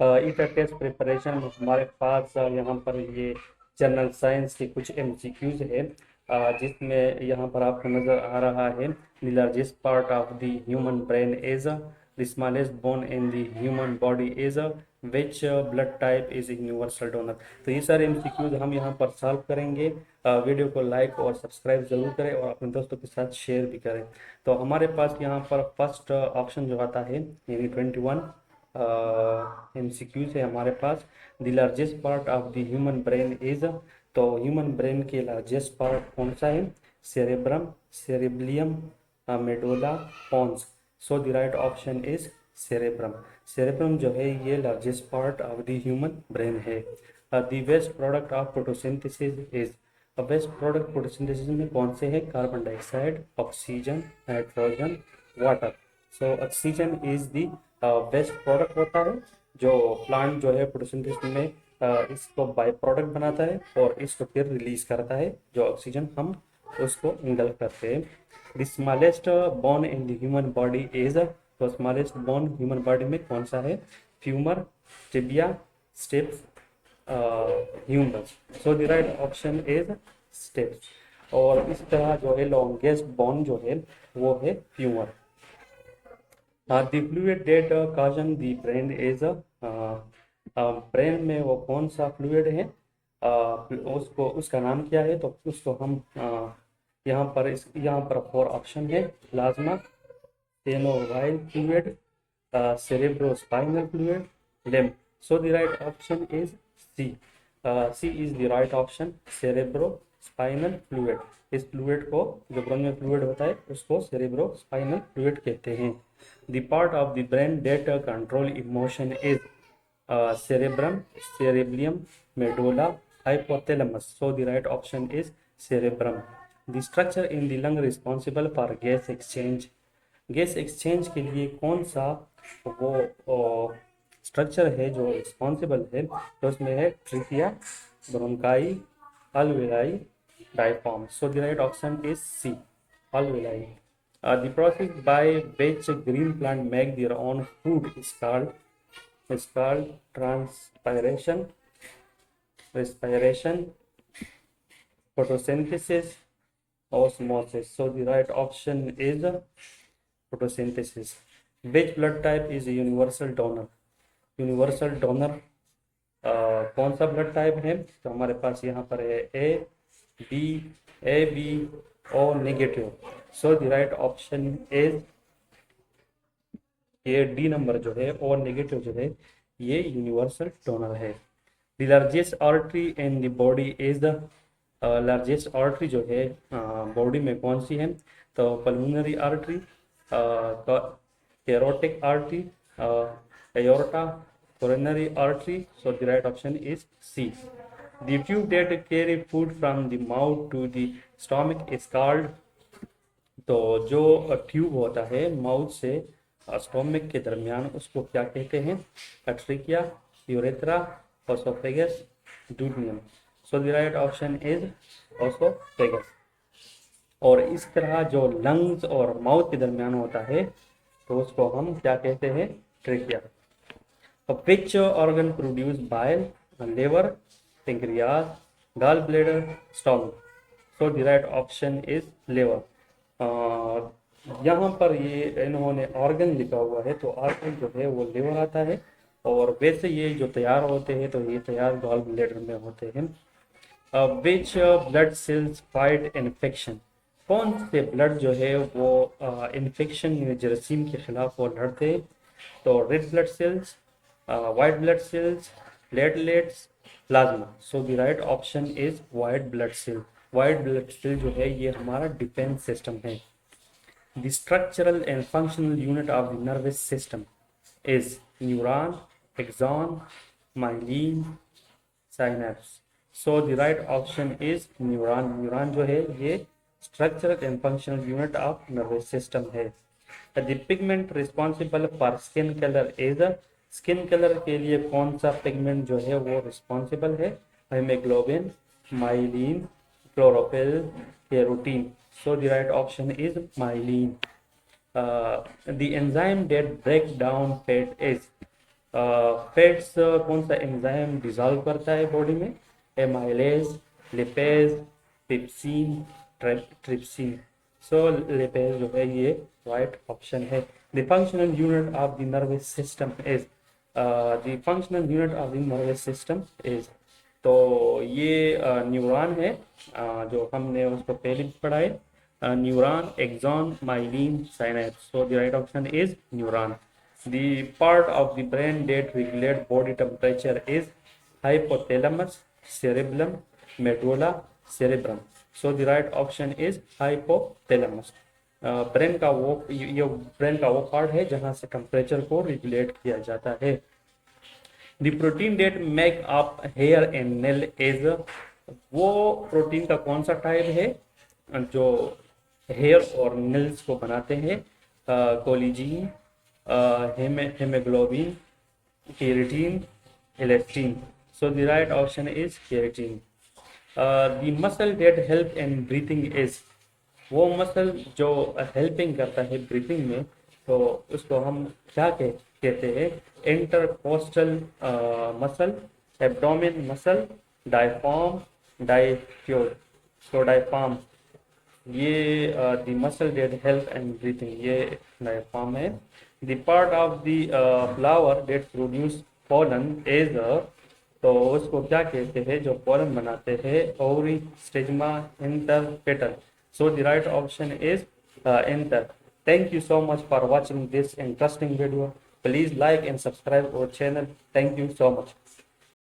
ईटा test preparation में हमारे पास यहाँ पर ये जनरल साइंस के कुछ एमसीक्यूज है, जिसमें यहाँ पर आपको नज़र आ रहा है the largest part of the human brain is the smallest bone in the human body is which blood type is universal donor. तो ये सारे एमसीक्यूज हम यहाँ पर सॉल्व करेंगे। वीडियो को लाइक और सब्सक्राइब जरूर करें और अपने दोस्तों के साथ शेयर भी करें। तो हमारे पास यहाँ पर फर्स्ट ऑप्शन जो आता है यानी 21 एमसीक्यूज है हमारे पास। The largest part of the human brain is, तो ह्यूमन ब्रेन के लार्जेस्ट पार्ट कौन सा है? Cerebrum, cerebellum, medulla, pons. So the right option is cerebrum. Cerebrum जो है ये largest part of the human brain है। The waste product of photosynthesis is, waste product photosynthesis में कौन से हैं? Carbon dioxide, oxygen, nitrogen, water. So oxygen is the waste product होता है जो प्लांट जो है फोटोसिंथेसिस में इसको बाय प्रोडक्ट बनाता है और इसको फिर रिलीज करता है, जो ऑक्सीजन हम उसको इंगल करते हैं। The smallest bone in the human body is, तो स्मॉलेस्ट बोन ह्यूमन बॉडी में कौन सा है? Femur, tibia, stapes, humerus. So the right option is stapes. और इस तरह जो है लॉन्गेस्ट बोन जो है वो है फ्यूमर। The fluid that cushions the brain is, brain में वो कौन सा फ्लूइड है? उसको उसका नाम क्या है? तो उसको हम यहाँ पर 4 ऑप्शन है। Plasma, synovial fluid, cerebrospinal fluid, limb. So the right option is C. C is the right option, cerebrospinal fluid. इस फ्लूइड को, जो ब्रेन में फ्लूइड होता है उसको सेरेब्रोस्पाइनल फ्लूइड कहते हैं। The part of the brain that control emotion is cerebrum, cerebellum, medulla, hypothalamus. So the right option is cerebrum. The structure in the lung responsible for gas exchange. Gas exchange के लिए कौन सा वो structure है जो responsible है? तो उसमें है trachea, bronchi, alveoli, diaphragm. So the right option is C, alveoli. The process by which green plant make their own food is called transpiration, respiration, photosynthesis, osmosis. So the right option is photosynthesis. Which blood type is a universal donor? Universal donor कौन सा blood type है? तो हमारे पास यहाँ पर है A B O negative. So the right option is ये D number जो है, ओ नेगेटिव जो है, ये यूनिवर्सल डोनर है। The largest artery in the body is the, largest artery जो है बॉडी में कौन सी है? तो pulmonary artery, carotid artery, aorta, coronary artery. So the right option is C. The tube that carry food from the mouth to the stomach is called, तो जो tube होता है माउथ से स्टोमक के दरमियान उसको क्या कहते हैं? Trachea, urethra, oesophagus, duodenum. So the right option is oesophagus. और इस तरह जो लंग्स और माउथ के दरमियान होता है तो उसको हम क्या कहते हैं? Trachea. Which organ produce bile? Liver, pancreas, gallbladder, stomach. So the right option is liver. यहाँ पर ये इन्होंने ऑर्गन लिखा हुआ है, तो ऑर्गन जो है वो लिवर आता है। और वैसे ये जो तैयार होते हैं तो ये तैयार गॉल ब्लैडर में होते हैं। Which blood cells fight infection? कौन से ब्लड जो है वो इन्फेक्शन जरासीम के खिलाफ वो लड़ते हैं? तो red blood cells, white blood cells, platelets, plasma. So the right option is white blood cell. White blood cell जो है ये हमारा डिफेंस सिस्टम है। The structural and functional unit of the nervous system is neuron, axon, myelin, synapse. So the right option is neuron. Neuron जो है ये structural and functional unit of nervous system है। The pigment responsible for skin color is a, skin colour के लिए कौन सा pigment जो है वो रिस्पॉन्सिबल है? Haemoglobin, myelin, chlorophyll, carotene. So the right option is myelin. The enzyme that break down fat is, fats कौन सा एंजाइम डिजॉल्व करता है बॉडी में? Amylase, lipase, trypsin, trypsin. So lipase जो है ये राइट ऑप्शन है। The functional unit of the nervous system is, the functional unit of the nervous system is, तो ये न्यूरॉन है, जो हमने उसको पहले भी पढ़ा है, neuron, axon, myelin, synapse. So the right option is neuron. The part of the brain that regulate body temperature is hypothalamus, cerebellum, medulla, cerebrum. So the right option is hypothalamus. Brain का वो ये brain का वो part है जहां से temperature को regulate किया जाता है। The protein that make up hair and nail is, वो प्रोटीन का कौन सा टाइप है जो हेयर और नेल्स को बनाते हैं? कोलिजीन, hemoglobin, keratin, elastin. So the right option is keratin. The muscle that help in breathing is, वो मसल जो हेल्पिंग करता है ब्रीथिंग में, तो उसको हम क्या कहते हैं? Intercostal muscle, abdomen muscle, diaphragm, diffuse. So diaphragm, ये the muscle that help and breathing, ये डायफ्राम है। The part of the flower that produce pollen is, तो उसको क्या कहते हैं जो पोलन बनाते हैं? Ovary, stigma, anther, petal. So the right option is anther. Thank you so much for watching this interesting video. Please like and subscribe our channel. Thank you so much.